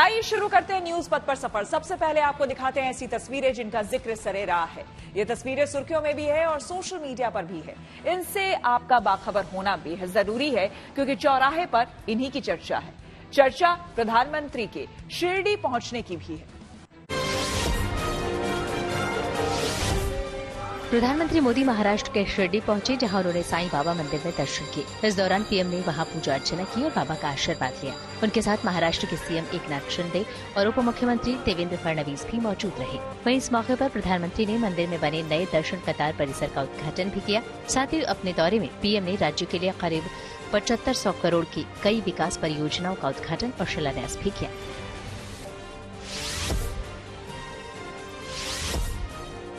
आइए शुरू करते हैं न्यूज पथ पर सफर। सबसे पहले आपको दिखाते हैं ऐसी तस्वीरें जिनका जिक्र सरे रहा है। ये तस्वीरें सुर्खियों में भी है और सोशल मीडिया पर भी है। इनसे आपका बाखबर होना बेहद जरूरी है क्योंकि चौराहे पर इन्हीं की चर्चा है। चर्चा प्रधानमंत्री के शिरडी पहुंचने की भी है। प्रधानमंत्री मोदी महाराष्ट्र के शिरडी पहुंचे, जहां उन्होंने साईं बाबा मंदिर में दर्शन किए। इस दौरान पीएम ने वहां पूजा अर्चना की और बाबा का आशीर्वाद लिया। उनके साथ महाराष्ट्र के सीएम एकनाथ शिंदे और उप मुख्यमंत्री देवेंद्र फडणवीस भी मौजूद रहे। वहीं इस मौके पर प्रधानमंत्री ने मंदिर में बने नए दर्शन कतार परिसर का उद्घाटन भी किया। साथ ही अपने दौरे में पीएम ने राज्य के लिए करीब 7500 करोड़ की कई विकास परियोजनाओं का उद्घाटन और शिलान्यास भी किया।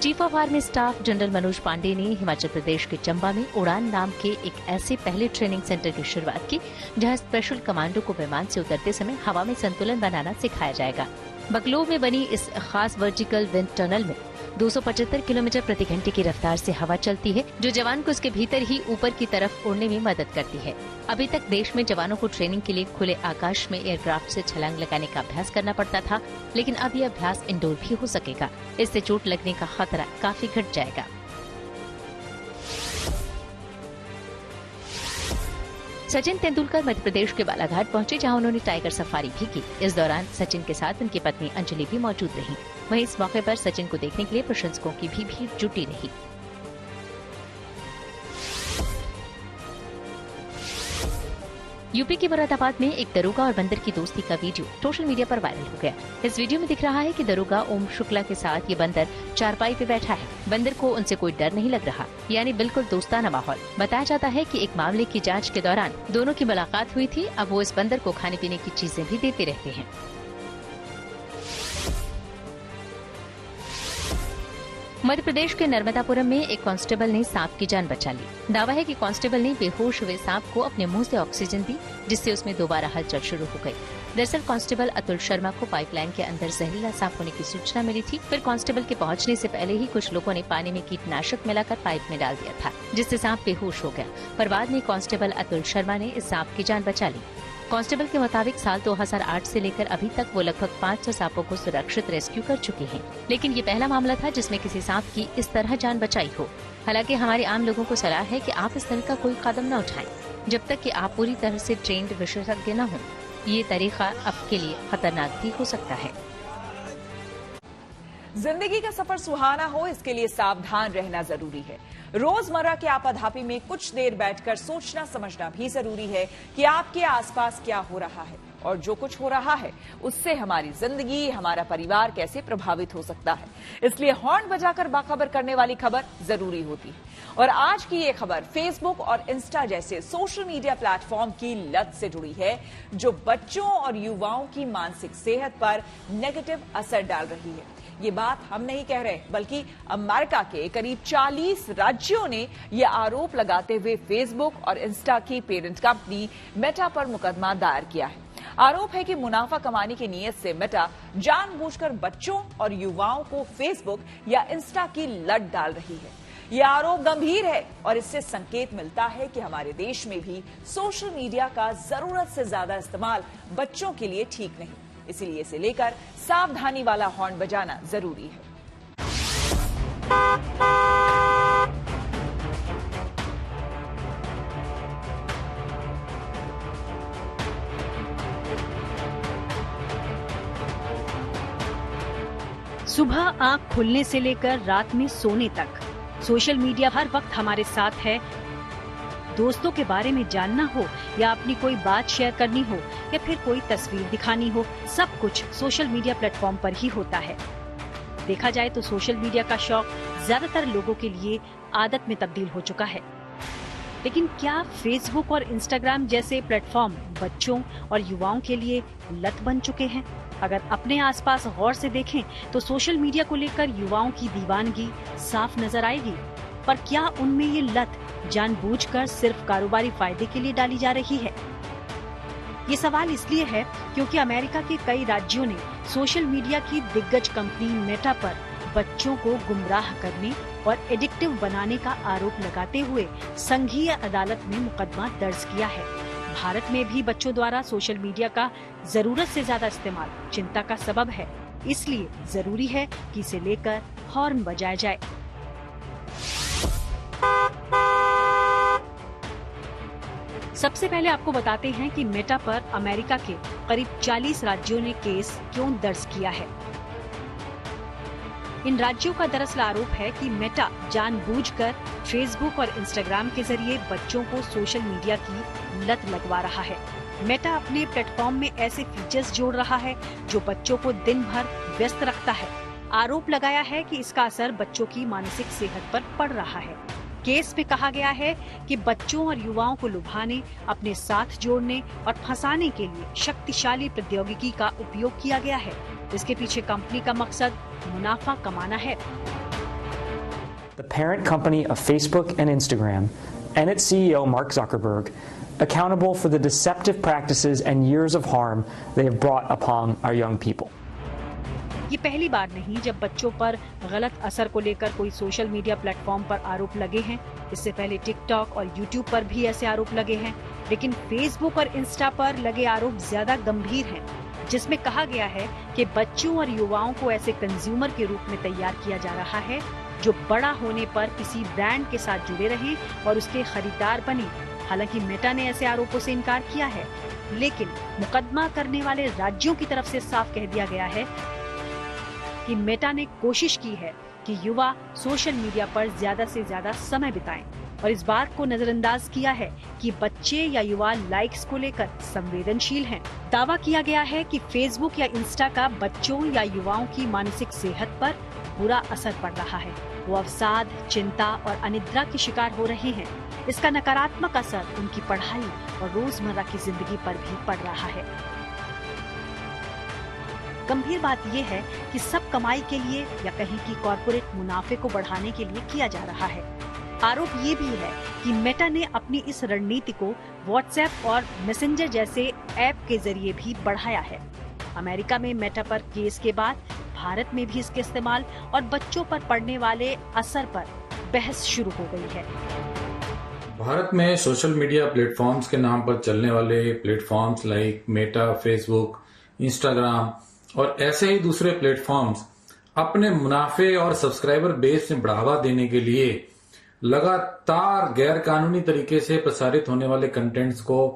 Chief of army staff general Manoj Pandey ने हिमाचल प्रदेश के चंबा में उड़ान नाम के एक ऐसे पहले ट्रेनिंग सेंटर की शुरुआत की जहां स्पेशल कमांडो को विमान से उतरते समय हवा में संतुलन बनाना सिखाया जाएगा। बगलोव में बनी इस खास वर्टिकल विंड टनल में 275 किलोमीटर प्रति घंटे की रफ्तार से हवा चलती है, जो जवान को उसके भीतर ही ऊपर की तरफ उड़ने में मदद करती है। अभी तक देश में जवानों को ट्रेनिंग के लिए खुले आकाश में एयरक्राफ्ट से छलांग लगाने का अभ्यास करना पड़ता था, लेकिन अब यह अभ्यास इंडोर भी हो सकेगा। इससे चोट लगने का खतरा काफी घट जाएगा। सचिन तेंदुलकर मध्य प्रदेश के बालाघाट पहुंचे, जहां उन्होंने टाइगर सफारी भी की। इस दौरान सचिन के साथ उनकी पत्नी अंजलि भी मौजूद रही। वहीं इस मौके पर सचिन को देखने के लिए प्रशंसकों की भी भीड़ जुटी रही। यूपी के मुरादाबाद में एक दरोगा और बंदर की दोस्ती का वीडियो सोशल मीडिया पर वायरल हो गया। इस वीडियो में दिख रहा है कि दरोगा ओम शुक्ला के साथ ये बंदर चारपाई पे बैठा है। बंदर को उनसे कोई डर नहीं लग रहा, यानी बिल्कुल दोस्ताना माहौल। बताया जाता है कि एक मामले की जांच के दौरान दोनों की मुलाकात हुई थी। अब वो इस बंदर को खाने पीने की चीजें भी देते रहते हैं। मध्य प्रदेश के नर्मदापुरम में एक कांस्टेबल ने सांप की जान बचा ली। दावा है कि कांस्टेबल ने बेहोश हुए सांप को अपने मुंह से ऑक्सीजन दी, जिससे उसमें दोबारा हलचल शुरू हो गई। दरअसल कांस्टेबल अतुल शर्मा को पाइपलाइन के अंदर जहरीला सांप होने की सूचना मिली थी। फिर कांस्टेबल के पहुंचने से पहले ही कुछ लोगों ने पानी में कीटनाशक मिलाकर पाइप में डाल दिया था, जिससे सांप बेहोश हो गया। पर बाद में कांस्टेबल अतुल शर्मा ने इस सांप की जान बचा ली। कांस्टेबल के मुताबिक साल 2008 से लेकर अभी तक वो लगभग 500 सांपों को सुरक्षित रेस्क्यू कर चुके हैं, लेकिन ये पहला मामला था जिसमें किसी सांप की इस तरह जान बचाई हो। हालांकि हमारे आम लोगों को सलाह है कि आप इस तरह का कोई कदम न उठाएं, जब तक कि आप पूरी तरह से ट्रेंड विशेषज्ञ न हों। ये तरीका आपके लिए खतरनाक भी हो सकता है। जिंदगी का सफर सुहाना हो, इसके लिए सावधान रहना जरूरी है। रोजमर्रा के आपाधापी में कुछ देर बैठकर सोचना समझना भी जरूरी है कि आपके आसपास क्या हो रहा है और जो कुछ हो रहा है उससे हमारी जिंदगी, हमारा परिवार कैसे प्रभावित हो सकता है। इसलिए हॉर्न बजाकर बाखबर करने वाली खबर जरूरी होती है। और आज की ये खबर फेसबुक और इंस्टा जैसे सोशल मीडिया प्लेटफॉर्म की लत से जुड़ी है, जो बच्चों और युवाओं की मानसिक सेहत पर नेगेटिव असर डाल रही है। ये बात हम नहीं कह रहे, बल्कि अमेरिका के करीब 40 राज्यों ने ये आरोप लगाते हुए फेसबुक और इंस्टा की पेरेंट कंपनी मेटा पर मुकदमा दायर किया है। आरोप है कि मुनाफा कमाने की नीयत से मेटा जानबूझकर बच्चों और युवाओं को फेसबुक या इंस्टा की लत डाल रही है। यह आरोप गंभीर है और इससे संकेत मिलता है कि हमारे देश में भी सोशल मीडिया का जरूरत से ज्यादा इस्तेमाल बच्चों के लिए ठीक नहीं। इसीलिए इसे लेकर सावधानी वाला हॉर्न बजाना जरूरी है। सुबह आंख खुलने से लेकर रात में सोने तक सोशल मीडिया हर वक्त हमारे साथ है। दोस्तों के बारे में जानना हो या अपनी कोई बात शेयर करनी हो या फिर कोई तस्वीर दिखानी हो, सब कुछ सोशल मीडिया प्लेटफॉर्म पर ही होता है। देखा जाए तो सोशल मीडिया का शौक ज्यादातर लोगों के लिए आदत में तब्दील हो चुका है। लेकिन क्या फेसबुक और इंस्टाग्राम जैसे प्लेटफॉर्म बच्चों और युवाओं के लिए लत बन चुके हैं? अगर अपने आसपास गौर से देखें तो सोशल मीडिया को लेकर युवाओं की दीवानगी साफ नजर आएगी। पर क्या उनमें ये लत जानबूझकर सिर्फ कारोबारी फायदे के लिए डाली जा रही है? ये सवाल इसलिए है क्योंकि अमेरिका के कई राज्यों ने सोशल मीडिया की दिग्गज कंपनी मेटा पर बच्चों को गुमराह करने और एडिक्टिव बनाने का आरोप लगाते हुए संघीय अदालत में मुकदमा दर्ज किया है। भारत में भी बच्चों द्वारा सोशल मीडिया का जरूरत से ज्यादा इस्तेमाल चिंता का सबब है, इसलिए जरूरी है कि इसे लेकर हॉर्न बजाया जाए। सबसे पहले आपको बताते हैं कि मेटा पर अमेरिका के करीब 40 राज्यों ने केस क्यों दर्ज किया है। इन राज्यों का दरअसल आरोप है कि मेटा जानबूझकर फेसबुक और इंस्टाग्राम के जरिए बच्चों को सोशल मीडिया की लत लगवा रहा है। मेटा अपने प्लेटफॉर्म में ऐसे फीचर्स जोड़ रहा है जो बच्चों को दिन भर व्यस्त रखता है। आरोप लगाया है कि इसका असर बच्चों की मानसिक सेहत पर पड़ रहा है। केस में कहा गया है कि बच्चों और युवाओं को लुभाने, अपने साथ जोड़ने और फंसाने के लिए शक्तिशाली प्रौद्योगिकी का उपयोग किया गया है। इसके पीछे कंपनी का मकसद मुनाफा कमाना है। The parent company of Facebook and Instagram and its CEO Mark Zuckerberg accountable for the deceptive practices and years of harm they have brought upon our young people. ये पहली बार नहीं जब बच्चों पर गलत असर को लेकर कोई सोशल मीडिया प्लेटफॉर्म पर आरोप लगे हैं। इससे पहले टिकटॉक और यूट्यूब पर भी ऐसे आरोप लगे हैं, लेकिन फेसबुक और इंस्टा पर लगे आरोप ज्यादा गंभीर हैं, जिसमें कहा गया है कि बच्चों और युवाओं को ऐसे कंज्यूमर के रूप में तैयार किया जा रहा है जो बड़ा होने पर किसी ब्रांड के साथ जुड़े रहें और उसके खरीदार बने। हालांकि मेटा ने ऐसे आरोपों से इनकार किया है, लेकिन मुकदमा करने वाले राज्यों की तरफ से साफ कह दिया गया है कि मेटा ने कोशिश की है कि युवा सोशल मीडिया पर ज्यादा से ज्यादा समय बिताएं और इस बात को नजरअंदाज किया है कि बच्चे या युवा लाइक्स को लेकर संवेदनशील हैं। दावा किया गया है कि फेसबुक या इंस्टा का बच्चों या युवाओं की मानसिक सेहत पर बुरा असर पड़ रहा है। वो अवसाद, चिंता और अनिद्रा के शिकार हो रहे हैं। इसका नकारात्मक असर उनकी पढ़ाई और रोजमर्रा की जिंदगी पर भी पड़ रहा है। गंभीर बात यह है कि सब कमाई के लिए या कहीं की कॉर्पोरेट मुनाफे को बढ़ाने के लिए किया जा रहा है। आरोप ये भी है कि मेटा ने अपनी इस रणनीति को व्हाट्सएप और मैसेंजर जैसे ऐप के जरिए भी बढ़ाया है। अमेरिका में मेटा पर केस के बाद भारत में भी इसके इस्तेमाल और बच्चों पर पड़ने वाले असर पर बहस शुरू हो गई है। भारत में सोशल मीडिया प्लेटफॉर्म्स के नाम पर चलने वाले platforms like Meta, Facebook, Instagram और ऐसे ही दूसरे प्लेटफॉर्म्स अपने मुनाफे और सब्सक्राइबर बेस में बढ़ावा देने के लिए लगातार गैर कानूनी तरीके से प्रसारित होने वाले कंटेंट्स को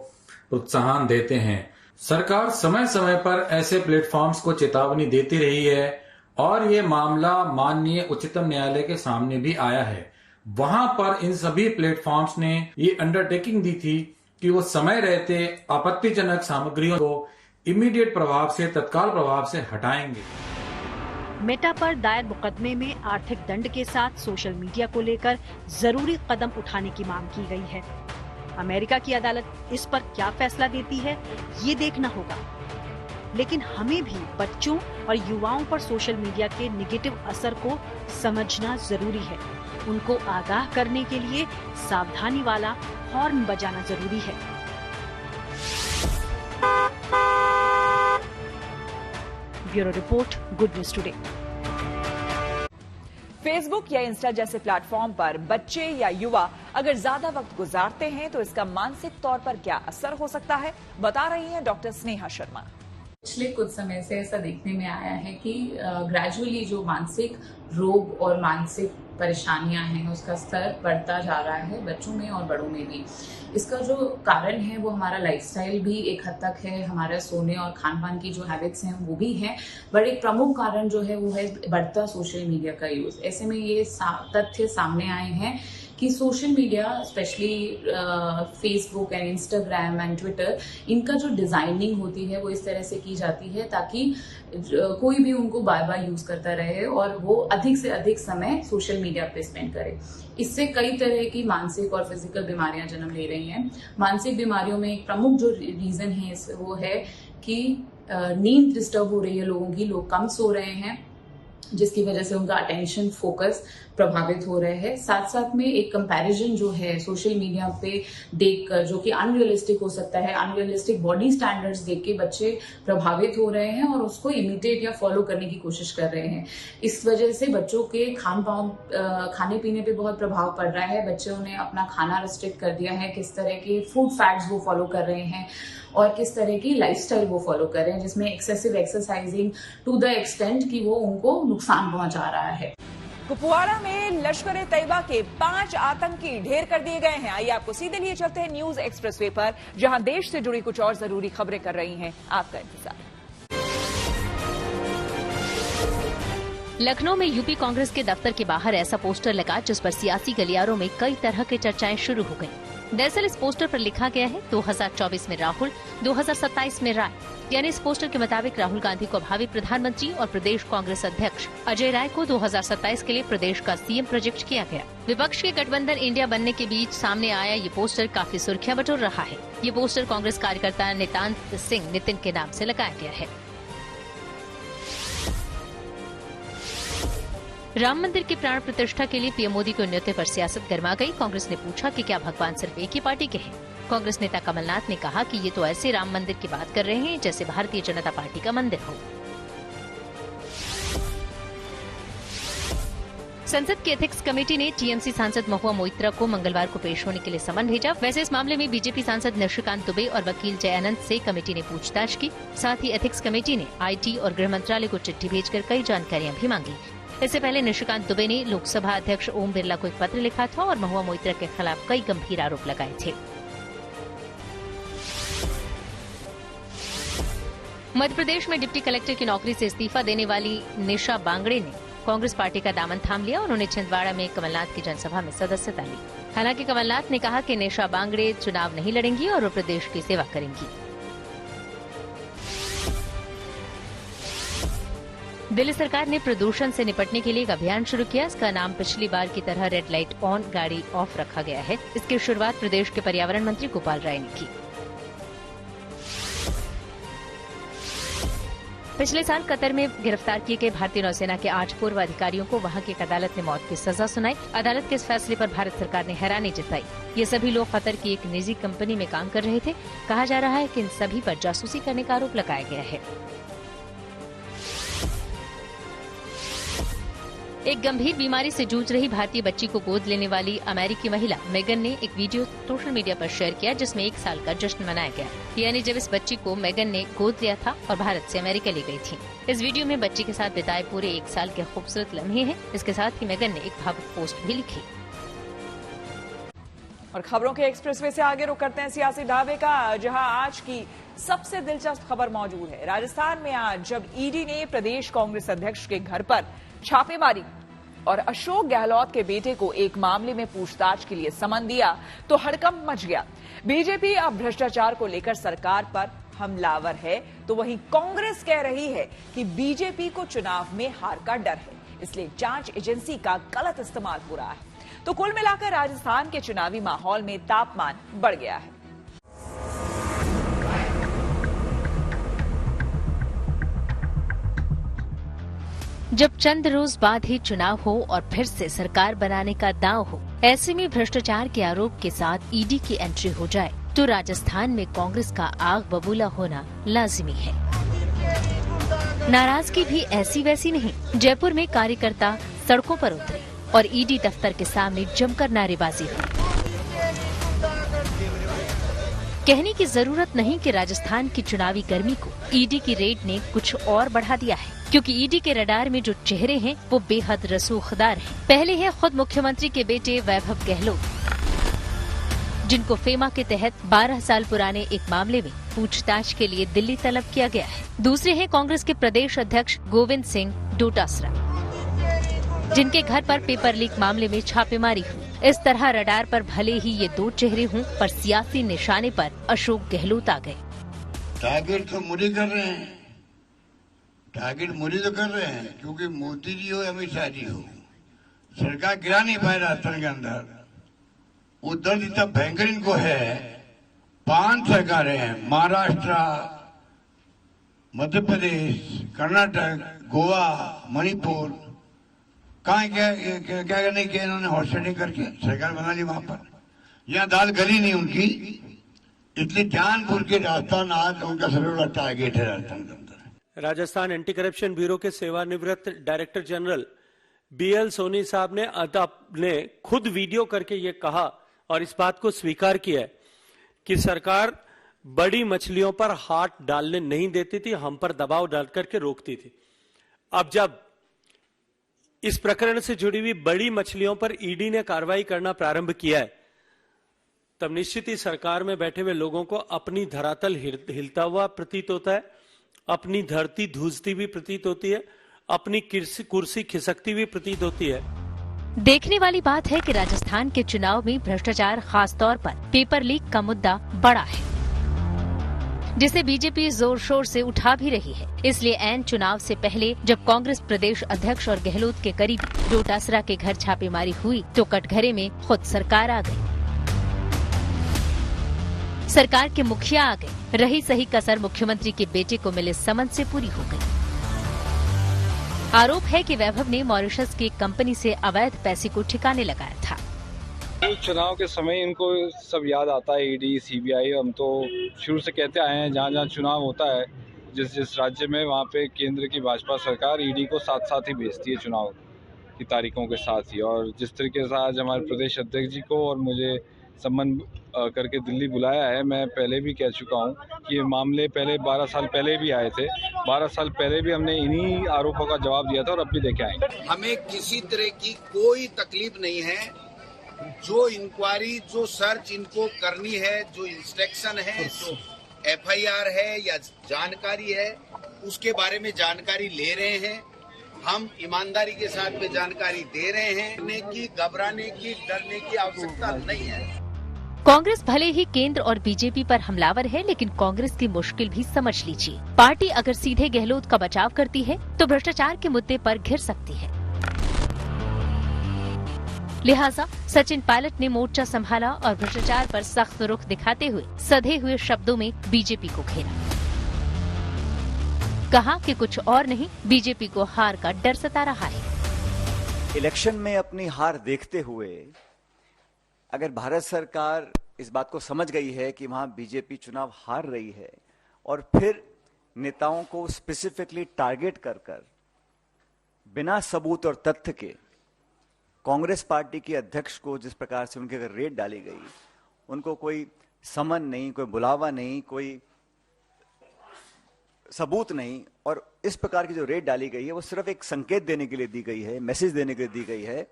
प्रोत्साहन देते हैं। सरकार समय समय पर ऐसे प्लेटफॉर्म्स को चेतावनी देती रही है और ये मामला माननीय उच्चतम न्यायालय के सामने भी आया है। वहां पर इन सभी प्लेटफॉर्म्स ने ये अंडरटेकिंग दी थी कि वो समय रहते आपत्तिजनक सामग्रियों को इमीडिएट प्रभाव से, तत्काल प्रभाव से हटाएंगे। मेटा पर दायर मुकदमे में आर्थिक दंड के साथ सोशल मीडिया को लेकर जरूरी कदम उठाने की मांग की गई है। अमेरिका की अदालत इस पर क्या फैसला देती है, ये देखना होगा। लेकिन हमें भी बच्चों और युवाओं पर सोशल मीडिया के नेगेटिव असर को समझना जरूरी है। उनको आगाह करने के लिए सावधानी वाला हॉर्न बजाना जरूरी है। Bureau report, good news today. Facebook या इंस्टा जैसे प्लेटफॉर्म पर बच्चे या युवा अगर ज्यादा वक्त गुजारते हैं तो इसका मानसिक तौर पर क्या असर हो सकता है, बता रही हैं डॉक्टर स्नेहा शर्मा। पिछले कुछ समय से ऐसा देखने में आया है कि ग्रेजुअली जो मानसिक रोग और मानसिक परेशानियां हैं उसका स्तर बढ़ता जा रहा है बच्चों में और बड़ों में भी। इसका जो कारण है वो हमारा लाइफस्टाइल भी एक हद तक है, हमारा सोने और खान पान की जो हैबिट्स हैं वो भी हैं, बट एक प्रमुख कारण जो है वो है बढ़ता सोशल मीडिया का यूज। ऐसे में ये तथ्य सामने आए हैं कि social media specially Facebook and Instagram and Twitter, इनका जो डिजाइनिंग होती है वो इस तरह से की जाती है ताकि कोई भी उनको बार बार यूज करता रहे और वो अधिक से अधिक समय सोशल मीडिया पे स्पेंड करे। इससे कई तरह की मानसिक और फिजिकल बीमारियां जन्म ले रही हैं। मानसिक बीमारियों में एक प्रमुख जो रीजन है वो है कि नींद डिस्टर्ब हो रही है लोगों की, लोग कम सो रहे हैं जिसकी वजह से उनका अटेंशन फोकस प्रभावित हो रहे हैं। साथ साथ में एक कंपैरिजन जो है सोशल मीडिया पे देखकर, जो कि अनरियलिस्टिक हो सकता है, अनरियलिस्टिक बॉडी स्टैंडर्ड्स देख के बच्चे प्रभावित हो रहे हैं और उसको इमिटेट या फॉलो करने की कोशिश कर रहे हैं। इस वजह से बच्चों के खाने पीने पे बहुत प्रभाव पड़ रहा है। बच्चों ने अपना खाना रिस्ट्रिक्ट कर दिया है, किस तरह के फूड फैट्स वो फॉलो कर रहे हैं और किस तरह की लाइफस्टाइल वो फॉलो कर रहे हैं, जिसमें excessive exercising to the extent कि वो उनको नुकसान पहुंचा रहा है। कुपवाड़ा में लश्कर ए तैयबा के 5 आतंकी ढेर कर दिए गए हैं। आइए आपको सीधे लिए चलते हैं न्यूज एक्सप्रेसवे पर, जहां देश से जुड़ी कुछ और जरूरी खबरें कर रही हैं आपका इंतजार। लखनऊ में यूपी कांग्रेस के दफ्तर के बाहर ऐसा पोस्टर लगा जिस पर सियासी गलियारों में कई तरह की चर्चाएं शुरू हो गईं। दरअसल इस पोस्टर पर लिखा गया है 2024 में राहुल, 2027 में राय। यानी इस पोस्टर के मुताबिक राहुल गांधी को भावी प्रधानमंत्री और प्रदेश कांग्रेस अध्यक्ष अजय राय को 2027 के लिए प्रदेश का सीएम प्रोजेक्ट किया गया। विपक्ष के गठबंधन इंडिया बनने के बीच सामने आया ये पोस्टर काफी सुर्खियां बटोर रहा है। ये पोस्टर कांग्रेस कार्यकर्ता नितांत सिंह नितिन के नाम से लगाया गया है। राम मंदिर की प्राण प्रतिष्ठा के लिए पीएम मोदी को न्योते पर सियासत गर्मा गई। कांग्रेस ने पूछा कि क्या भगवान सिर्फ एक ही पार्टी के हैं। कांग्रेस नेता कमलनाथ ने कहा कि ये तो ऐसे राम मंदिर की बात कर रहे हैं जैसे भारतीय जनता पार्टी का मंदिर हो। संसद की एथिक्स कमेटी ने टीएमसी सांसद महुआ मोइत्रा को मंगलवार को पेश होने के लिए समन भेजा। वैसे इस मामले में बीजेपी सांसद निशिकांत दुबे और वकील जय अनंत से कमेटी ने पूछताछ की। साथ ही एथिक्स कमेटी ने आईटी और गृह मंत्रालय को चिट्ठी भेजकर कई जानकारियां भी मांगी। इससे पहले निशिकांत दुबे ने लोकसभा अध्यक्ष ओम बिरला को एक पत्र लिखा था और महुआ मोइत्रा के खिलाफ कई गंभीर आरोप लगाए थे। मध्य प्रदेश में डिप्टी कलेक्टर की नौकरी से इस्तीफा देने वाली निशा बांगड़े ने कांग्रेस पार्टी का दामन थाम लिया। उन्होंने छिंदवाड़ा में कमलनाथ की जनसभा में सदस्यता ली। हालांकि कमलनाथ ने कहा कि निशा बांगड़े चुनाव नहीं लड़ेंगी और वो प्रदेश की सेवा करेंगी। दिल्ली सरकार ने प्रदूषण से निपटने के लिए एक अभियान शुरू किया। इसका नाम पिछली बार की तरह रेड लाइट ऑन गाड़ी ऑफ रखा गया है। इसकी शुरुआत प्रदेश के पर्यावरण मंत्री गोपाल राय ने की। पिछले साल कतर में गिरफ्तार किए गए भारतीय नौसेना के 8 पूर्व अधिकारियों को वहां की एक अदालत ने मौत की सजा सुनाई। अदालत के इस फैसले पर भारत सरकार ने हैरानी जताई। ये सभी लोग कतर की एक निजी कंपनी में काम कर रहे थे। कहा जा रहा है कि इन सभी पर जासूसी करने का आरोप लगाया गया है। एक गंभीर बीमारी से जूझ रही भारतीय बच्ची को गोद लेने वाली अमेरिकी महिला मेगन ने एक वीडियो सोशल मीडिया पर शेयर किया जिसमें 1 साल का जश्न मनाया गया, यानी जब इस बच्ची को मेगन ने गोद लिया था और भारत से अमेरिका ले गई थी। इस वीडियो में बच्ची के साथ बिताए पूरे 1 साल के खूबसूरत लम्हे हैं। इसके साथ ही मेगन ने एक भावुक पोस्ट भी लिखी। और खबरों के एक्सप्रेसवे से आगे रुक करते हैं सियासी ढाबे का, जहां आज की सबसे दिलचस्प खबर मौजूद है। राजस्थान में आज जब ईडी ने प्रदेश कांग्रेस अध्यक्ष के घर पर छापेमारी और अशोक गहलोत के बेटे को एक मामले में पूछताछ के लिए समन दिया तो हड़कंप मच गया। बीजेपी अब भ्रष्टाचार को लेकर सरकार पर हमलावर है, तो वहीं कांग्रेस कह रही है कि बीजेपी को चुनाव में हार का डर है, इसलिए जांच एजेंसी का गलत इस्तेमाल हो रहा है। तो कुल मिलाकर राजस्थान के चुनावी माहौल में तापमान बढ़ गया है। जब चंद रोज बाद ही चुनाव हो और फिर से सरकार बनाने का दांव हो, ऐसे में भ्रष्टाचार के आरोप के साथ ईडी की एंट्री हो जाए तो राजस्थान में कांग्रेस का आग बबूला होना लाजिमी है। नाराजगी भी ऐसी वैसी नहीं। जयपुर में कार्यकर्ता सड़कों पर उतरे और ईडी दफ्तर के सामने जमकर नारेबाजी हुई। कहने की जरूरत नहीं कि राजस्थान की चुनावी गर्मी को ईडी की रेड ने कुछ और बढ़ा दिया है, क्योंकि ईडी के रडार में जो चेहरे हैं वो बेहद रसूखदार हैं। पहले है खुद मुख्यमंत्री के बेटे वैभव गहलोत, जिनको फेमा के तहत 12 साल पुराने एक मामले में पूछताछ के लिए दिल्ली तलब किया गया है। दूसरे हैं कांग्रेस के प्रदेश अध्यक्ष गोविंद सिंह डोटासरा, जिनके घर पर पेपर लीक मामले में छापेमारी हुई। इस तरह रडार पर भले ही ये 2 चेहरे हों, पर सियासी निशाने पर अशोक गहलोत आ गए। टारगेट तो मुझे कर रहे हैं, टारगेट मुझे तो कर रहे हैं, क्योंकि मोदी जी हो अमित शाह जी हो, सरकार गिरा नहीं पाए राजस्थान के अंदर। वो दर्द इतना भयंकर इनको है। 5 सरकारें हैं, महाराष्ट्र, मध्य प्रदेश, कर्नाटक, गोवा, मणिपुर, कहाँ क्या नहीं किया इन्होंने हॉट सेटिंग करके सरकार बना ली वहां पर। यहाँ दाल गली नहीं उनकी, इसलिए जानपुर के राजस्थान आज उनका सबसे बड़ा टारगेट है राजस्थान के अंदर। राजस्थान एंटी करप्शन ब्यूरो के सेवानिवृत्त डायरेक्टर जनरल BL सोनी साहब ने खुद वीडियो करके ये कहा और इस बात को स्वीकार किया है कि सरकार बड़ी मछलियों पर हाथ डालने नहीं देती थी, हम पर दबाव डाल करके रोकती थी। अब जब इस प्रकरण से जुड़ी हुई बड़ी मछलियों पर ईडी ने कार्रवाई करना प्रारंभ किया है, तब निश्चित ही सरकार में बैठे हुए लोगों को अपनी धरातल हिलता हुआ प्रतीत होता है, अपनी धरती धूसती भी प्रतीत होती है, अपनी कुर्सी खिसकती हुई प्रतीत होती है। देखने वाली बात है कि राजस्थान के चुनाव में भ्रष्टाचार, खासतौर पर पेपर लीक का मुद्दा बड़ा है, जिसे बीजेपी जोर शोर से उठा भी रही है। इसलिए ऐन चुनाव से पहले जब कांग्रेस प्रदेश अध्यक्ष और गहलोत के करीबी डोटासरा के घर छापेमारी हुई तो कटघरे में खुद सरकार आ गई। सरकार के मुखिया आ गए, रही सही कसर मुख्यमंत्री के बेटे को मिले समन से पूरी हो गई। आरोप है कि वैभव ने मॉरिशस की कंपनी से अवैध पैसे को ठिकाने लगाया था। चुनाव के समय इनको सब याद आता है, ईडी, CBI। हम तो शुरू से कहते आए हैं जहाँ जहाँ चुनाव होता है जिस राज्य में, वहाँ पे केंद्र की भाजपा सरकार ईडी को साथ साथ ही भेजती है चुनाव की तारीखों के साथ ही। और जिस तरीके से आज हमारे प्रदेश अध्यक्ष जी को और मुझे सम्मान करके दिल्ली बुलाया है, मैं पहले भी कह चुका हूँ कि ये मामले पहले 12 साल पहले भी आए थे। 12 साल पहले भी हमने इन्हीं आरोपों का जवाब दिया था और अब भी देखे आएंगे। हमें किसी तरह की कोई तकलीफ नहीं है। जो इंक्वायरी, जो सर्च इनको करनी है, जो इंस्ट्रक्शन है, जो FIR है या जानकारी है, उसके बारे में जानकारी ले रहे हैं। हम ईमानदारी के साथ में जानकारी दे रहे हैं कि घबराने की, डरने की आवश्यकता नहीं है। कांग्रेस भले ही केंद्र और बीजेपी पर हमलावर है, लेकिन कांग्रेस की मुश्किल भी समझ लीजिए। पार्टी अगर सीधे गहलोत का बचाव करती है तो भ्रष्टाचार के मुद्दे पर घिर सकती है। लिहाजा सचिन पायलट ने मोर्चा संभाला और भ्रष्टाचार पर सख्त रुख दिखाते हुए सधे हुए शब्दों में बीजेपी को घेरा। कहा कि कुछ और नहीं, बीजेपी को हार का डर सता रहा है। इलेक्शन में अपनी हार देखते हुए अगर भारत सरकार इस बात को समझ गई है कि वहां बीजेपी चुनाव हार रही है और फिर नेताओं को स्पेसिफिकली टारगेट कर बिना सबूत और तथ्य के कांग्रेस पार्टी के अध्यक्ष को जिस प्रकार से उनके अगर रेड डाली गई, उनको कोई समन नहीं, कोई बुलावा नहीं, कोई सबूत नहीं, और इस प्रकार की जो रेड डाली गई है वो सिर्फ एक संकेत देने के लिए दी गई है, मैसेज देने के लिए दी गई है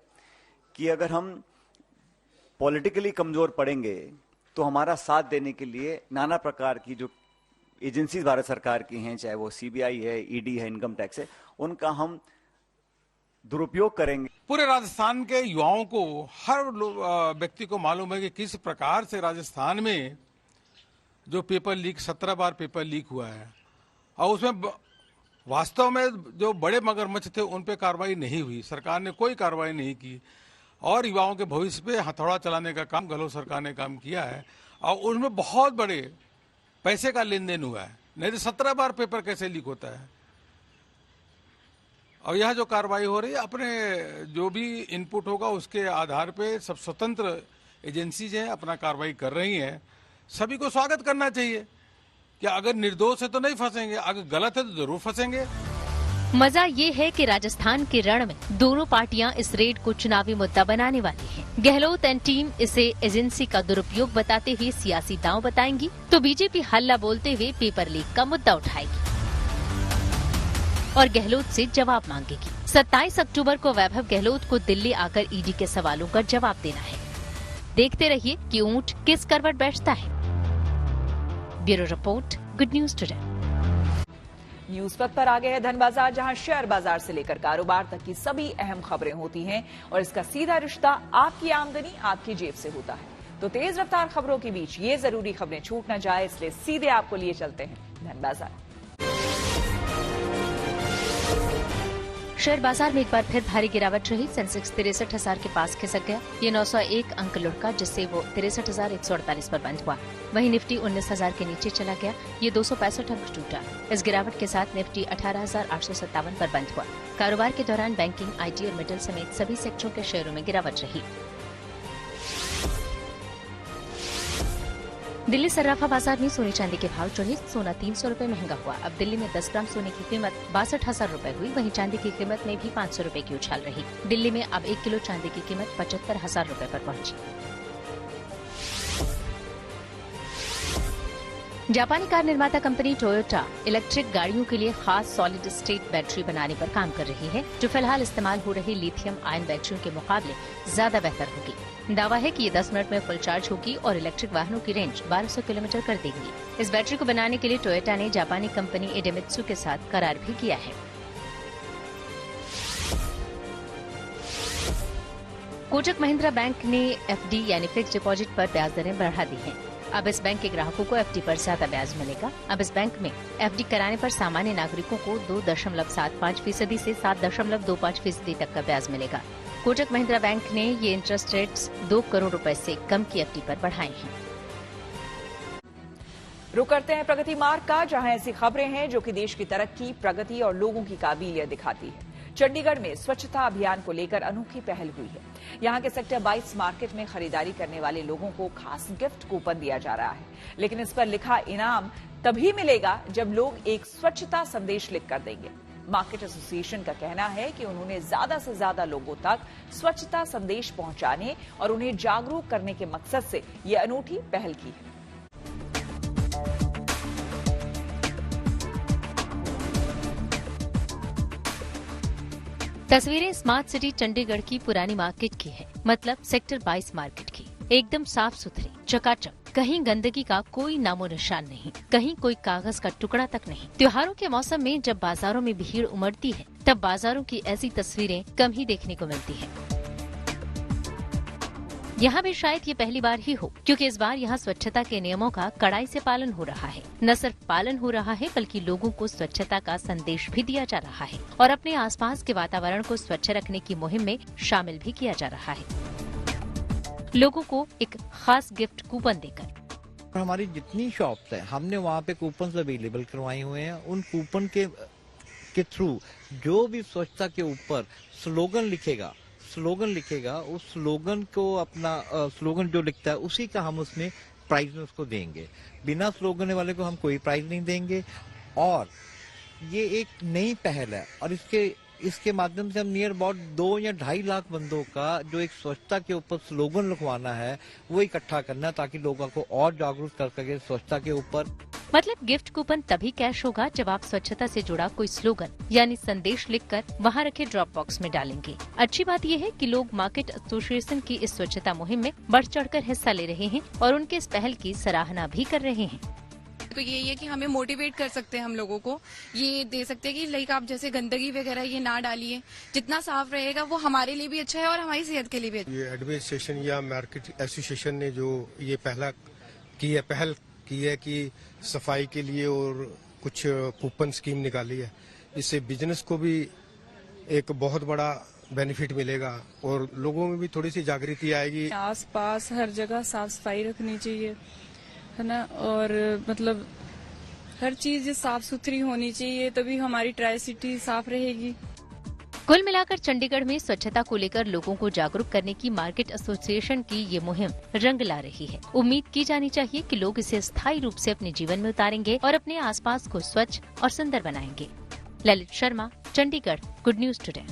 कि अगर हम पॉलिटिकली कमजोर पड़ेंगे तो हमारा साथ देने के लिए नाना प्रकार की जो एजेंसीज भारत सरकार की हैं, चाहे वो CBI है, ED है, इनकम टैक्स है, उनका हम दुरुपयोग करेंगे। पूरे राजस्थान के युवाओं को, हर व्यक्ति को मालूम है कि किस प्रकार से राजस्थान में जो पेपर लीक, 17 बार पेपर लीक हुआ है और उसमें वास्तव में जो बड़े मगरमच्छ थे उन पे कार्रवाई नहीं हुई, सरकार ने कोई कार्रवाई नहीं की और युवाओं के भविष्य पे हथौड़ा चलाने का काम गहलोत सरकार ने काम किया है और उसमें बहुत बड़े पैसे का लेन देन हुआ है। नहीं तो 17 बार पेपर कैसे लीक होता है। और यह जो कार्रवाई हो रही है, अपने जो भी इनपुट होगा उसके आधार पे सब स्वतंत्र एजेंसीज हैं अपना कार्रवाई कर रही हैं। सभी को स्वागत करना चाहिए कि अगर निर्दोष है तो नहीं फंसेंगे, अगर गलत है तो जरूर फंसेंगे। मजा ये है कि राजस्थान के रण में दोनों पार्टियां इस रेड को चुनावी मुद्दा बनाने वाली हैं। गहलोत एंड टीम इसे एजेंसी का दुरुपयोग बताते हुए सियासी दांव बताएंगी तो बीजेपी हल्ला बोलते हुए पेपर लीक का मुद्दा उठाएगी और गहलोत से जवाब मांगेगी। 27 अक्टूबर को वैभव गहलोत को दिल्ली आकर ईडी के सवालों का जवाब देना है। देखते रहिए कि ऊंट किस करवट बैठता है। Bureau report, good news today. News पथ पर आगे है धन बाजार, जहां शेयर बाजार से लेकर कारोबार तक की सभी अहम खबरें होती हैं और इसका सीधा रिश्ता आपकी आमदनी, आपकी जेब से होता है। तो तेज रफ्तार खबरों के बीच ये जरूरी खबरें छूट न जाए, इसलिए सीधे आपको लिए चलते हैं धन बाजार। शेयर बाजार में एक बार फिर भारी गिरावट रही। सेंसेक्स 63,000 के पास खिसक गया। ये 901 अंक लुढ़का, जिससे वो 63,148 पर बंद हुआ। वहीं निफ्टी 19,000 के नीचे चला गया। ये 265 अंक टूटा। इस गिरावट के साथ निफ्टी 18,857 पर बंद हुआ। कारोबार के दौरान बैंकिंग, IT और मेटल समेत सभी सेक्टरों के शेयरों में गिरावट रही। दिल्ली सर्राफा बाजार में सोने चांदी के भाव चढ़े। सोना 300 रुपए महंगा हुआ। अब दिल्ली में 10 ग्राम सोने की कीमत 62,000 रुपए हुई। वहीं चांदी की कीमत में भी 500 रुपए की उछाल रही। दिल्ली में अब 1 किलो चांदी की कीमत 75,000 रुपए पर पहुंची। जापानी कार निर्माता कंपनी टोयोटा इलेक्ट्रिक गाड़ियों के लिए खास सॉलिड स्टेट बैटरी बनाने पर काम कर रही है, जो फिलहाल इस्तेमाल हो रही लिथियम आयन बैटरियों के मुकाबले ज्यादा बेहतर होगी। दावा है कि ये 10 मिनट में फुल चार्ज होगी और इलेक्ट्रिक वाहनों की रेंज 1200 किलोमीटर कर देगी। इस बैटरी को बनाने के लिए टोयोटा ने जापानी कंपनी इडेमित्सु के साथ करार भी किया है। कोटक महिंद्रा बैंक ने FD यानी फिक्स डिपॉजिट पर ब्याज दरें बढ़ा दी हैं। अब इस बैंक के ग्राहकों को FD पर ज्यादा ब्याज मिलेगा। अब इस बैंक में FD कराने पर सामान्य नागरिकों को 2.75% से 7.25% तक का ब्याज मिलेगा। कोटक महिंद्रा बैंक ने ये इंटरेस्ट रेट्स 2 करोड़ रुपए से कम की FD पर बढ़ाए हैं। रुक करते हैं प्रगति मार्ग का, जहां ऐसी खबरें हैं जो कि देश की तरक्की, प्रगति और लोगों की काबिलियत दिखाती है। चंडीगढ़ में स्वच्छता अभियान को लेकर अनोखी पहल हुई है। यहां के सेक्टर 22 मार्केट में खरीदारी करने वाले लोगों को खास गिफ्ट कूपन दिया जा रहा है, लेकिन इस पर लिखा इनाम तभी मिलेगा जब लोग एक स्वच्छता संदेश लिखकर देंगे। मार्केट एसोसिएशन का कहना है कि उन्होंने ज्यादा से ज्यादा लोगों तक स्वच्छता संदेश पहुंचाने और उन्हें जागरूक करने के मकसद से ये अनूठी पहल की है। तस्वीरें स्मार्ट सिटी चंडीगढ़ की पुरानी मार्केट की है, मतलब सेक्टर 22 मार्केट की। एकदम साफ सुथरी, चकाचक, कहीं गंदगी का कोई नामो निशान नहीं, कहीं कोई कागज का टुकड़ा तक नहीं। त्योहारों के मौसम में जब बाजारों में भीड़ उमड़ती है, तब बाजारों की ऐसी तस्वीरें कम ही देखने को मिलती हैं। यहाँ भी शायद ये पहली बार ही हो, क्योंकि इस बार यहाँ स्वच्छता के नियमों का कड़ाई से पालन हो रहा है। न सिर्फ पालन हो रहा है, बल्कि लोगों को स्वच्छता का संदेश भी दिया जा रहा है और अपने आसपास के वातावरण को स्वच्छ रखने की मुहिम में शामिल भी किया जा रहा है, लोगों को एक खास गिफ्ट कूपन देकर। हमारी जितनी शॉप्स है, हमने वहाँ पे कूपन अवेलेबल करवाए हुए हैं। उन कूपन के थ्रू जो भी स्वच्छता के ऊपर स्लोगन लिखेगा, उस स्लोगन को अपना स्लोगन जो लिखता है उसी का हम उसमें प्राइज में उसको देंगे। बिना स्लोगन वाले को हम कोई प्राइज नहीं देंगे। और ये एक नई पहल है और इसके माध्यम से हम नियर अबाउट 2 या 2.5 लाख बंदों का जो एक स्वच्छता के ऊपर स्लोगन लिखवाना है वो इकट्ठा करना, ताकि लोगों को और जागरूक कर सके स्वच्छता के ऊपर। मतलब गिफ्ट कूपन तभी कैश होगा जब आप स्वच्छता से जुड़ा कोई स्लोगन यानी संदेश लिखकर वहाँ रखे ड्रॉप बॉक्स में डालेंगे। अच्छी बात यह है कि लोग मार्केट एसोसिएशन की इस स्वच्छता मुहिम में बढ़ चढ़कर हिस्सा ले रहे हैं और उनके इस पहल की सराहना भी कर रहे हैं। तो ये है कि हमें मोटिवेट कर सकते हैं, हम लोगों को ये दे सकते हैं कि लाइक आप जैसे गंदगी वगैरह ये ना डालिए, जितना साफ रहेगा वो हमारे लिए भी अच्छा है और हमारी सेहत के लिए भी अच्छा है। ये एडमिनिस्ट्रेशन या मार्केट एसोसिएशन ने जो ये पहल की है कि सफाई के लिए और कुछ कूपन स्कीम निकाली है, इससे बिजनेस को भी एक बहुत बड़ा बेनिफिट मिलेगा और लोगों में भी थोड़ी सी जागृति आएगी। आस पास हर जगह साफ सफाई रखनी चाहिए, है ना, और मतलब हर चीज साफ सुथरी होनी चाहिए, तभी हमारी ट्राई सिटी साफ रहेगी। कुल मिलाकर चंडीगढ़ में स्वच्छता को लेकर लोगों को जागरूक करने की मार्केट एसोसिएशन की ये मुहिम रंग ला रही है। उम्मीद की जानी चाहिए कि लोग इसे स्थायी रूप से अपने जीवन में उतारेंगे और अपने आसपास को स्वच्छ और सुंदर बनाएंगे। Lalit Sharma, Chandigarh, good news today.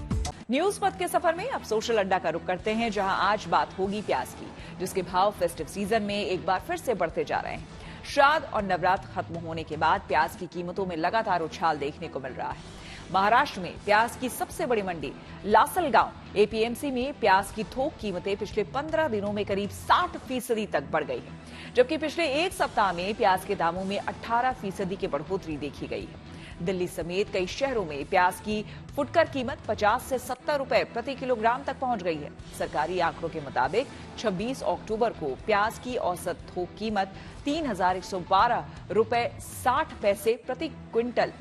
News पथ के सफर में अब सोशल अड्डा का रुख करते हैं, जहां आज बात होगी प्याज की, जिसके भाव फेस्टिव सीजन में एक बार फिर से बढ़ते जा रहे हैं। श्राद्ध और नवरात्र खत्म होने के बाद प्याज की कीमतों में लगातार उछाल देखने को मिल रहा है। महाराष्ट्र में प्याज की सबसे बड़ी मंडी लासलगांव एपीएमसी में प्याज की थोक कीमतें पिछले 15 दिनों में करीब 60% तक बढ़ गई है, जबकि पिछले एक सप्ताह में प्याज के दामों में 18% की बढ़ोतरी देखी गई है। दिल्ली समेत कई शहरों में प्याज की फुटकर कीमत 50 से 70 रुपए प्रति किलोग्राम तक पहुंच गई है। सरकारी आंकड़ों के मुताबिक 26 अक्टूबर को प्याज की औसत थोक कीमत 3,112 रुपए 60 पैसे प्रति क्विंटल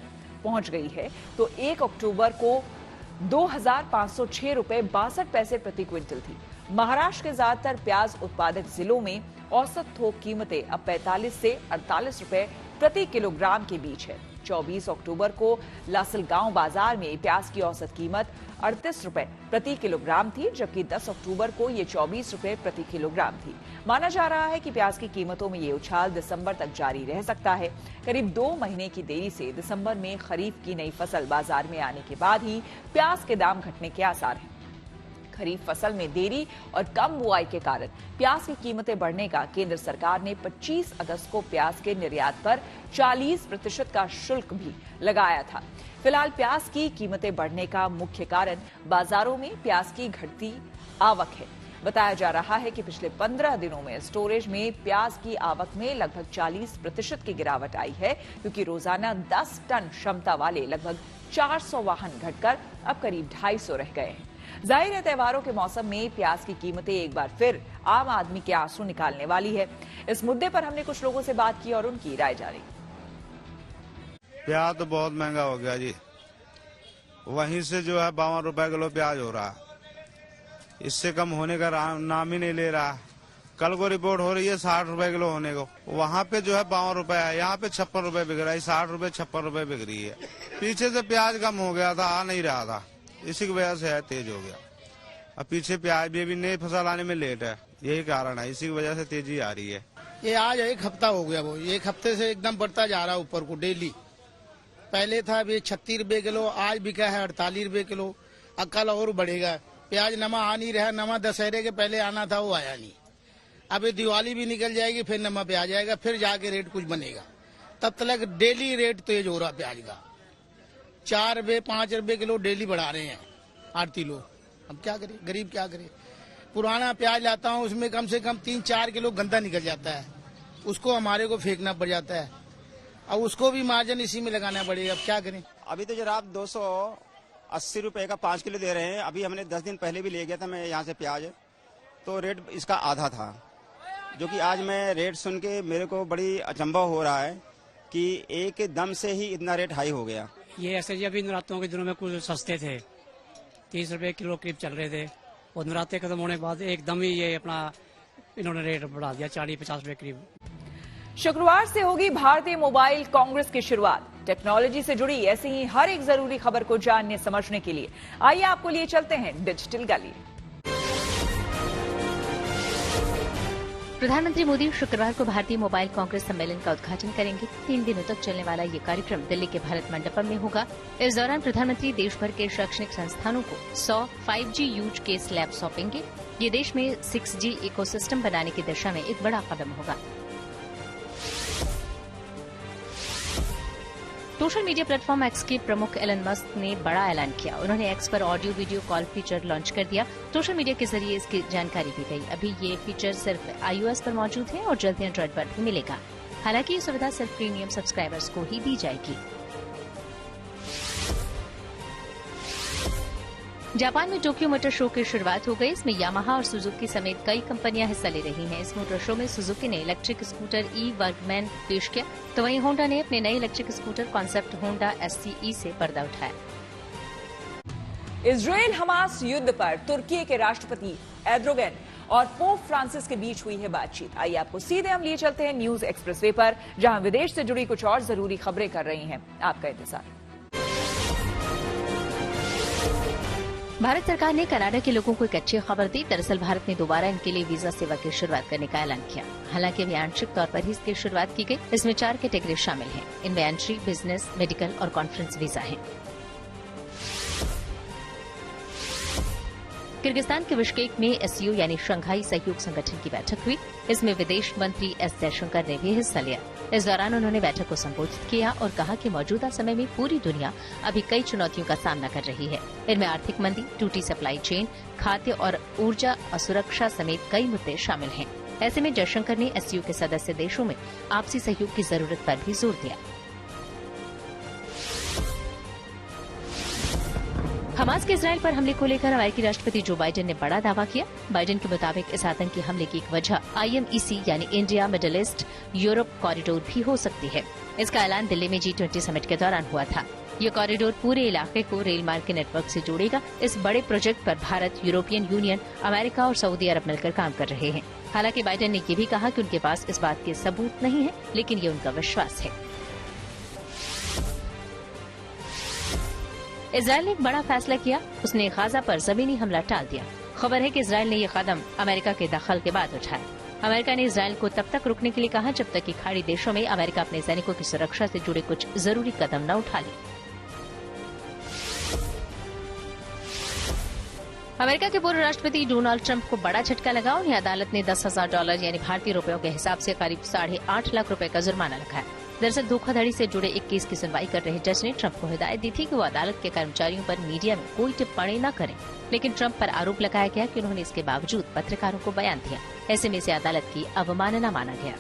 पहुंच गई है, तो 1 अक्टूबर को 2,506 रुपए 62 पैसे प्रति क्विंटल थी। महाराष्ट्र के ज्यादातर प्याज उत्पादक जिलों में औसत थोक कीमतें अब 45 से 48 रुपए प्रति किलोग्राम के बीच है। 24 अक्टूबर को लासलगांव बाजार में प्याज की औसत कीमत 38 रुपए प्रति किलोग्राम थी, जबकि 10 अक्टूबर को ये 24 रुपए प्रति किलोग्राम थी। माना जा रहा है कि प्याज की कीमतों में ये उछाल दिसंबर तक जारी रह सकता है। करीब 2 महीने की देरी से दिसंबर में खरीफ की नई फसल बाजार में आने के बाद ही प्याज के दाम घटने के आसार हैं। खरीफ फसल में देरी और कम बुआई के कारण प्याज की कीमतें बढ़ने का केंद्र सरकार ने 25 अगस्त को प्याज के निर्यात पर 40% का शुल्क भी लगाया था। फिलहाल प्याज की कीमतें बढ़ने का मुख्य कारण बाजारों में प्याज की घटती आवक है। बताया जा रहा है कि पिछले 15 दिनों में स्टोरेज में प्याज की आवक में लगभग 40% की गिरावट आई है, क्योंकि रोजाना 10 टन क्षमता वाले लगभग 400 वाहन घटकर अब करीब 250 रह गए हैं। जाहिर है त्योहारों के मौसम में प्याज की कीमतें एक बार फिर आम आदमी के आंसू निकालने वाली है। इस मुद्दे पर हमने कुछ लोगों से बात की और उनकी राय जानी। प्याज तो बहुत महंगा हो गया जी, वहीं से जो है 52 रुपए किलो प्याज हो रहा, इससे कम होने का नाम ही नहीं ले रहा। कल को रिपोर्ट हो रही है 60 रुपए किलो होने को, वहाँ पे जो है 52 रुपए है, यहाँ पे 56 रुपए बिक रहा है, 60 रुपए 56 रुपए बिक रही है। पीछे से प्याज कम हो गया था, आ नहीं रहा था, इसी की वजह से है तेज हो गया। अब पीछे प्याज भी अभी नई फसल आने में लेट है, यही कारण है, इसी की वजह से तेजी आ रही है। ये आज 1 हफ्ता हो गया, वो 1 हफ्ते से एकदम बढ़ता जा रहा है ऊपर को डेली। पहले था अभी 36 रुपए किलो, आज बिका है 48 रुपए किलो, कल और बढ़ेगा। प्याज नमा आ नहीं रहा, नमा दशहरे के पहले आना था, वो आया नहीं। अभी दिवाली भी निकल जाएगी, फिर नमा पे आ जाएगा, फिर जाके रेट कुछ बनेगा। तब तक डेली रेट तेज हो रहा प्याज का, 4 रुपए 5 रुपए किलो डेली बढ़ा रहे हैं आड़ती लोग। अब क्या करे, गरीब क्या करे। पुराना प्याज लाता हूँ, उसमें कम से कम 3-4 किलो गंदा निकल जाता है, उसको हमारे को फेंकना पड़ जाता है। अब उसको भी मार्जिन इसी में लगाना पड़ेगा, अब क्या करें। अभी तो जरा आप 280 रुपए का 5 किलो दे रहे हैं। अभी हमने 10 दिन पहले भी ले गया था मैं यहाँ से प्याज, तो रेट इसका आधा था, जो कि आज मैं रेट सुन के मेरे को बड़ी अचंभा हो रहा है कि एक दम से ही इतना रेट हाई हो गया। ये ऐसे जी अभी नवरात्रों के दिनों में कुछ सस्ते थे, 30 रुपए किलो करीब चल रहे थे, और नवरात्रे खत्म होने के बाद एकदम ही ये अपना इन्होंने रेट बढ़ा दिया 40-50 रुपए करीब। शुक्रवार से होगी भारतीय मोबाइल कांग्रेस की शुरुआत। टेक्नोलॉजी से जुड़ी ऐसी ही हर एक जरूरी खबर को जानने समझने के लिए आइए आपको लिए चलते हैं डिजिटल गली। प्रधानमंत्री मोदी शुक्रवार को भारतीय मोबाइल कांग्रेस सम्मेलन का उद्घाटन करेंगे। 3 दिनों तक चलने वाला ये कार्यक्रम दिल्ली के भारत मंडपम में होगा। इस दौरान प्रधानमंत्री देश भर के शैक्षणिक संस्थानों को 100 5G यूज केस लैब सौंपेंगे। ये देश में 6G इकोसिस्टम बनाने की दिशा में एक बड़ा कदम होगा। सोशल मीडिया प्लेटफॉर्म एक्स के प्रमुख एलन मस्क ने बड़ा ऐलान किया। उन्होंने एक्स पर audio video call feature launch कर दिया। सोशल मीडिया के जरिए इसकी जानकारी दी गई। अभी ये फीचर सिर्फ iOS पर मौजूद है और जल्द ही एंड्रॉइड पर भी मिलेगा। हालांकि ये सुविधा सिर्फ प्रीमियम सब्सक्राइबर्स को ही दी जाएगी। जापान में टोक्यो मोटर शो की शुरुआत हो गई। इसमें यामाहा और सुजुकी समेत कई कंपनियां हिस्सा ले रही हैं। इस मोटर शो में सुजुकी ने इलेक्ट्रिक स्कूटर वर्गमैन पेश किया, तो वहीं होंडा ने अपने नए electric scooter concept Honda SCE से पर्दा उठाया। इजराइल हमास युद्ध पर तुर्की के राष्ट्रपति एर्दोगन और पोप फ्रांसिस के बीच हुई है बातचीत। आइए आपको सीधे हम लिए चलते हैं न्यूज एक्सप्रेसवे पर, जहां विदेश से जुड़ी कुछ और जरूरी खबरें कर रही हैं आपका इंतजार। भारत सरकार ने कनाडा के लोगों को एक अच्छी खबर दी। दरअसल भारत ने दोबारा इनके लिए वीजा सेवा की शुरुआत करने का ऐलान किया। हालांकि अभी आंशिक तौर पर ही इसकी शुरुआत की गई। इसमें 4 कैटेगरी शामिल हैं। इनमें एंट्री, बिजनेस, मेडिकल और कॉन्फ्रेंस वीजा हैं। किर्गिस्तान के बिश्केक में SCO यानी शंघाई सहयोग संगठन की बैठक हुई। इसमें विदेश मंत्री S जयशंकर ने भी हिस्सा लिया। इस दौरान उन्होंने बैठक को संबोधित किया और कहा कि मौजूदा समय में पूरी दुनिया अभी कई चुनौतियों का सामना कर रही है। इनमें आर्थिक मंदी, टूटी सप्लाई चेन, खाद्य और ऊर्जा असुरक्षा समेत कई मुद्दे शामिल हैं। ऐसे में जयशंकर ने SCO के सदस्य देशों में आपसी सहयोग की जरूरत पर भी जोर दिया। हमास के इजराइल पर हमले को लेकर अमेरिकी राष्ट्रपति जो बाइडेन ने बड़ा दावा किया। बाइडेन के मुताबिक इस आतंकी हमले की एक वजह IMEC यानी India middle east Europe corridor भी हो सकती है। इसका ऐलान दिल्ली में G20 समिट के दौरान हुआ था। ये कॉरिडोर पूरे इलाके को रेल मार्ग के नेटवर्क से जोड़ेगा। इस बड़े प्रोजेक्ट पर भारत, यूरोपियन यूनियन, अमेरिका और सऊदी अरब मिलकर काम कर रहे हैं। हालांकि बाइडेन ने ये भी कहा कि उनके पास इस बात के सबूत नहीं है, लेकिन ये उनका विश्वास है। इजरायल ने एक बड़ा फैसला किया, उसने गाजा पर जमीनी हमला टाल दिया। खबर है कि इजरायल ने ये कदम अमेरिका के दखल के बाद उठाया। अमेरिका ने इजरायल को तब तक रुकने के लिए कहा जब तक कि खाड़ी देशों में अमेरिका अपने सैनिकों की सुरक्षा से जुड़े कुछ जरूरी कदम न उठा ले। अमेरिका के पूर्व राष्ट्रपति डोनाल्ड ट्रंप को बड़ा झटका लगा। उन्हें अदालत ने $10,000 यानी भारतीय रुपयों के हिसाब से करीब 8.5 लाख रुपए का जुर्माना लगाया। दरअसल धोखाधड़ी से जुड़े एक केस की सुनवाई कर रहे जज ने ट्रंप को हिदायत दी थी कि वो अदालत के कर्मचारियों पर मीडिया में कोई टिप्पणी न करें, लेकिन ट्रंप पर आरोप लगाया गया कि उन्होंने इसके बावजूद पत्रकारों को बयान दिया। ऐसे में इसे अदालत की अवमानना माना गया।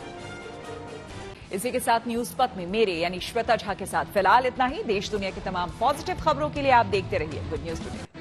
इसी के साथ न्यूज पथ में मेरे यानी श्वेता झा के साथ फिलहाल इतना ही। देश दुनिया की तमाम पॉजिटिव खबरों के लिए आप देखते रहिए गुड न्यूज टुडे।